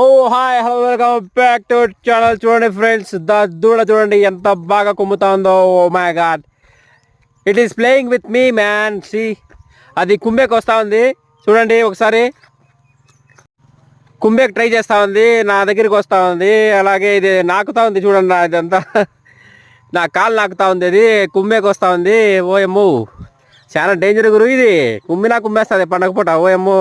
Oh hi hello welcome back to channel. చూడండి friends, దూడ చూడండి ఎంత బాగా కుమ్ముతా ఉందో. Oh my God, it is playing with me man. See అది కుంబేకి వస్తూ ఉంది చూడండి ఒకసారి. కుంబేకి ట్రై చేస్తూ ఉంది, నా దగ్గరికి వస్తూ ఉంది. అలాగే ఇది నాకుతా ఉంది చూడండి, నా ఇదంతా నా కాలు నాకుతా ఉంది. అది కుంబేకి వస్తూ ఉంది. ఓ ఎమ్మో, చాలా డేంజర్ గురు ఇది. కుమ్మినా కుమ్మేస్తుంది పండగ పూట. ఓ ఎమ్మో.